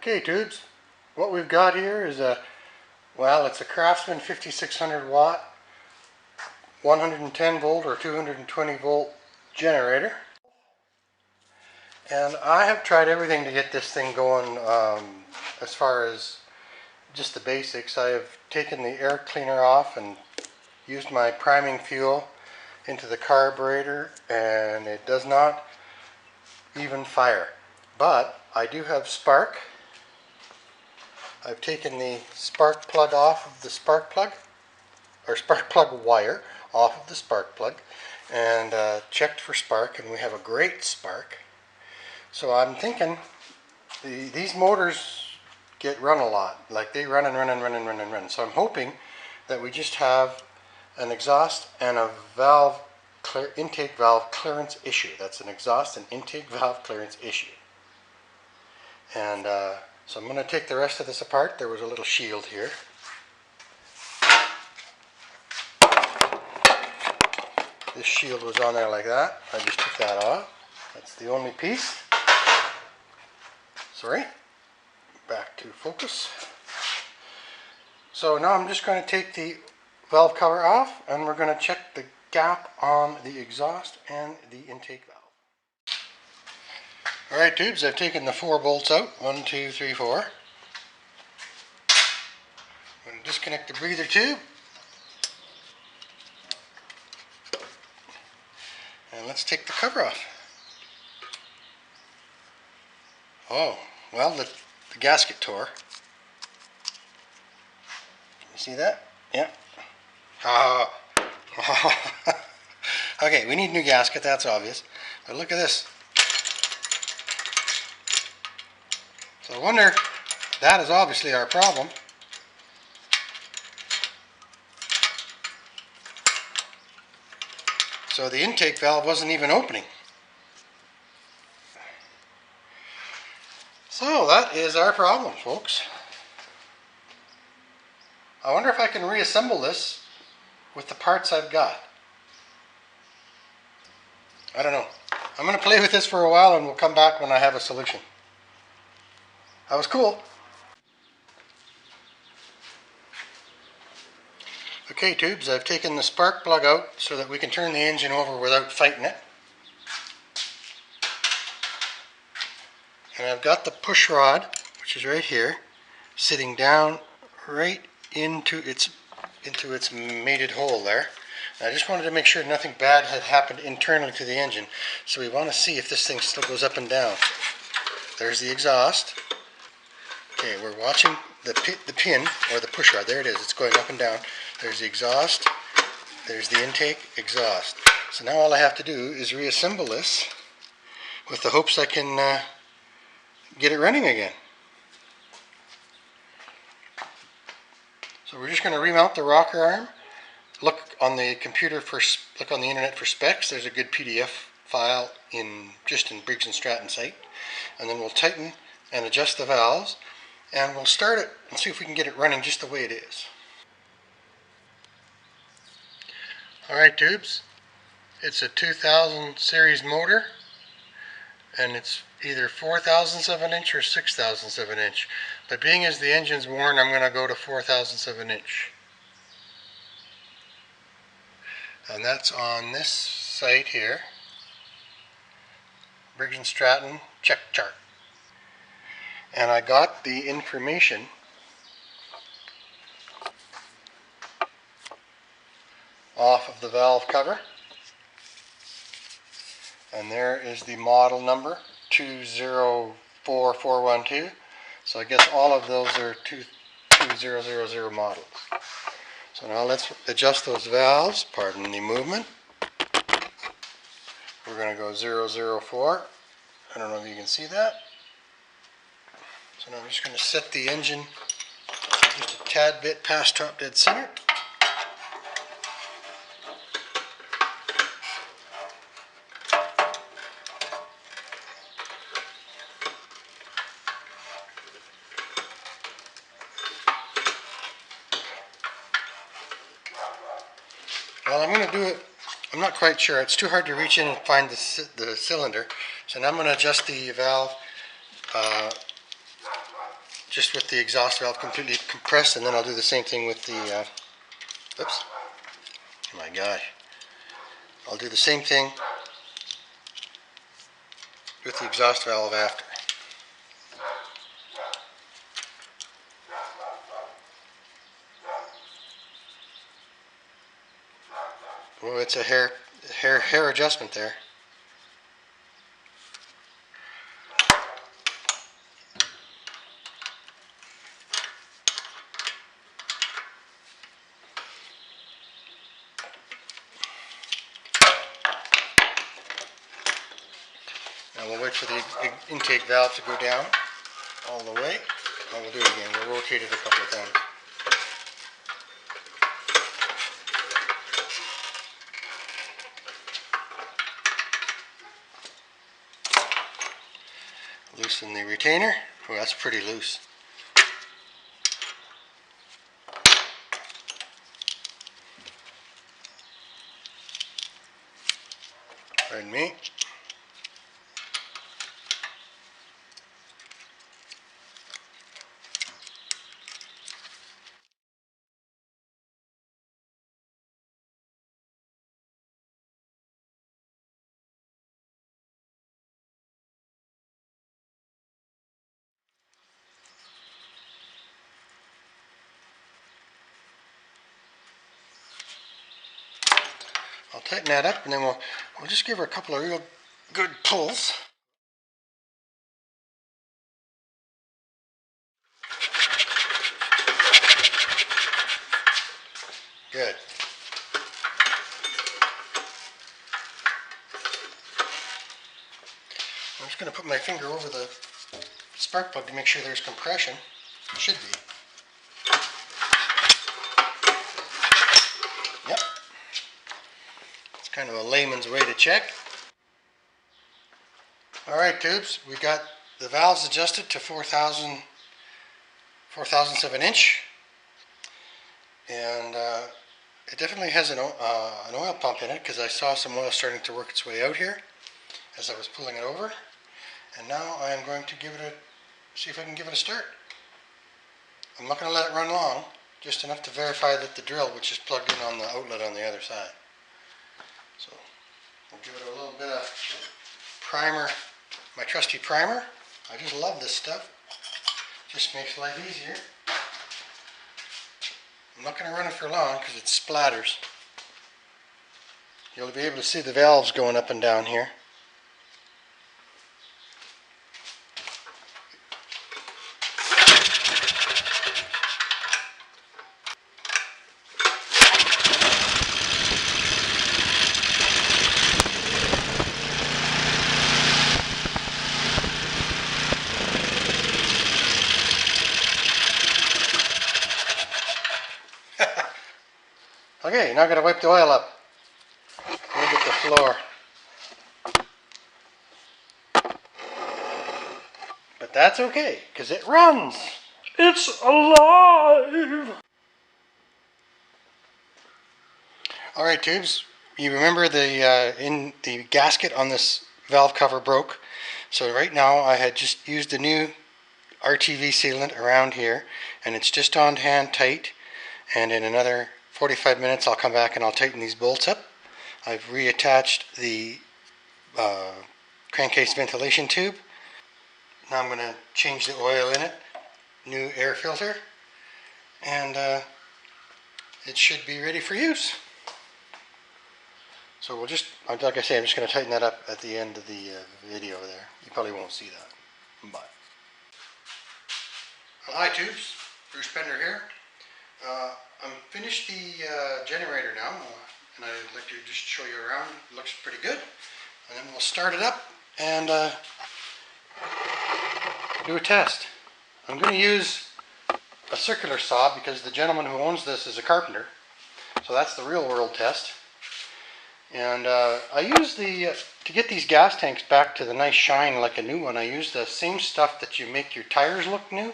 Okay, tubes, what we've got here is it's a Craftsman 5600 watt, 110 volt or 220 volt generator. And I have tried everything to get this thing going as far as just the basics. I have taken the air cleaner off and used my priming fuel into the carburetor, and it does not even fire. But I do have spark. I've taken the spark plug off of the spark plug, or spark plug wire off of the spark plug, and checked for spark, and we have a great spark. So I'm thinking these motors get run a lot, like they run and run and run and run and run. So I'm hoping that we just have an exhaust and a valve intake valve clearance issue. That's an exhaust and intake valve clearance issue. And so I'm going to take the rest of this apart. There was a little shield here. This shield was on there like that. I just took that off. That's the only piece. Sorry. Back to focus. So now I'm just going to take the valve cover off, and we're going to check the gap on the exhaust and the intake valve. Alright, tubes, I've taken the 4 bolts out. 1, 2, 3, 4. I'm going to disconnect the breather tube. And let's take the cover off. Oh, well, the gasket tore. Can you see that? Yeah. Okay, we need a new gasket, that's obvious. But look at this. So I wonder, that is obviously our problem. So the intake valve wasn't even opening. So that is our problem, folks. I wonder if I can reassemble this with the parts I've got. I don't know. I'm going to play with this for a while, and we'll come back when I have a solution. That was cool. Okay, tubes, I've taken the spark plug out so that we can turn the engine over without fighting it. And I've got the push rod, which is right here, sitting down right into its mated hole there. And I just wanted to make sure nothing bad had happened internally to the engine. So we want to see if this thing still goes up and down. There's the exhaust. Okay, we're watching the pin, or the push rod. There it is. It's going up and down. There's the exhaust. There's the intake, exhaust. So now all I have to do is reassemble this with the hopes I can get it running again. So we're just going to remount the rocker arm. Look on the computer look on the internet for specs. There's a good PDF file in Briggs & Stratton site. And then we'll tighten and adjust the valves, and we'll start it and see if we can get it running just the way it is. Alright, tubes, it's a 2000 series motor, and it's either 4/1000 of an inch or 6/1000 of an inch. But being as the engine's worn, I'm going to go to 4/1000 of an inch. And that's on this site here, Briggs & Stratton check chart. And I got the information off of the valve cover. And there is the model number, 204412. So I guess all of those are 2000 models. So now let's adjust those valves. Pardon the movement. We're going to go 004. I don't know if you can see that. So now I'm just going to set the engine just a tad bit past top dead center. Well, I'm going to do it, I'm not quite sure. It's too hard to reach in and find the cylinder. So now I'm going to adjust the valve just with the exhaust valve completely compressed, and then I'll do the same thing with the, oops, oh my gosh. I'll do the same thing with the exhaust valve after. Oh, it's a hair adjustment there. Now we'll wait for the intake valve to go down all the way. And we'll do it again. We'll rotate it a couple of times. Loosen the retainer. Oh, that's pretty loose. Pardon me. I'll tighten that up, and then we'll just give her a couple of real good pulls. Good. I'm just going to put my finger over the spark plug to make sure there's compression. Should be. Yep. It's kind of a layman's way to check. Alright, tubes, we got the valves adjusted to 4,000 inch, and it definitely has an oil pump in it, because I saw some oil starting to work its way out here as I was pulling it over. And now I am going to see if I can give it a start. I'm not going to let it run long, just enough to verify that the drill, which is plugged in on the outlet on the other side. So we'll give it a little bit of primer, my trusty primer. I just love this stuff. Just makes life easier. I'm not going to run it for long because it splatters. You'll be able to see the valves going up and down here. Okay, now I'm going to wipe the oil up. Look at the floor. But that's okay, because it runs. It's alive! Alright, tubes, you remember the gasket on this valve cover broke. So right now I had just used the new RTV sealant around here, and it's just on hand tight, and in another 45 minutes I'll come back and I'll tighten these bolts up. I've reattached the crankcase ventilation tube. Now I'm going to change the oil in it, new air filter, and it should be ready for use. So we'll just, like I say, I'm just going to tighten that up at the end of the video there. You probably won't see that. Bye. Hi tubes, Bruce Pender here. I'm finished the generator now, and I'd like to just show you around. It looks pretty good. And then we'll start it up and do a test. I'm going to use a circular saw because the gentleman who owns this is a carpenter. So that's the real world test. And I use to get these gas tanks back to the nice shine like a new one, I use the same stuff that you make your tires look new.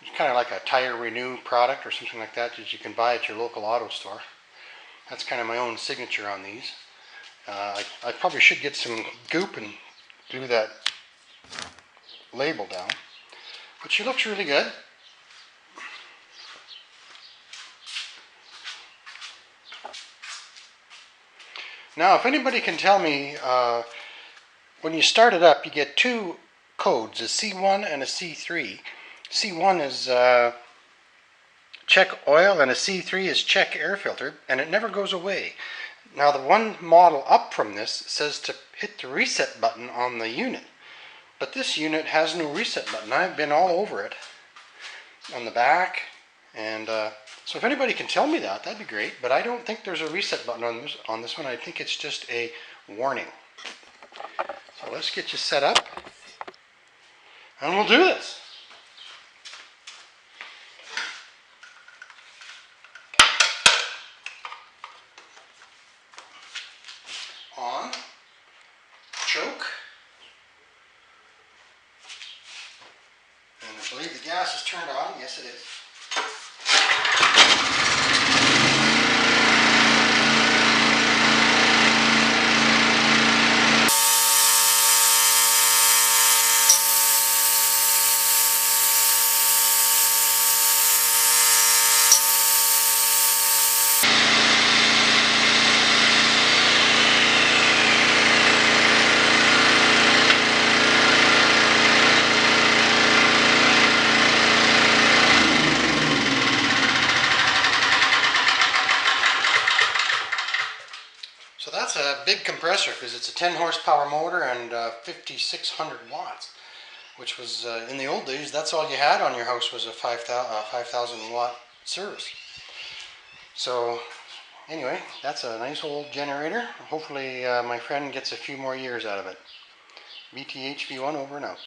It's kind of like a tire renew product or something like that that you can buy at your local auto store. That's kind of my own signature on these. I probably should get some goop and do that label down. But she looks really good. Now, if anybody can tell me, when you start it up, you get two codes, a C1 and a C3. C1 is check oil and a C3 is check air filter, and it never goes away. Now, the one model up from this says to hit the reset button on the unit, but this unit has no reset button. I've been all over it on the back, and so if anybody can tell me that, that'd be great. But I don't think there's a reset button on this one. I think it's just a warning. So let's get you set up, and we'll do this. On, choke, and I believe the gas is turned on. Yes, it is. So that's a big compressor because it's a 10 horsepower motor and 5,600 watts, which was in the old days, that's all you had on your house was a 5,000 watt service. So anyway, that's a nice old generator. Hopefully my friend gets a few more years out of it. VTHV1 over and out.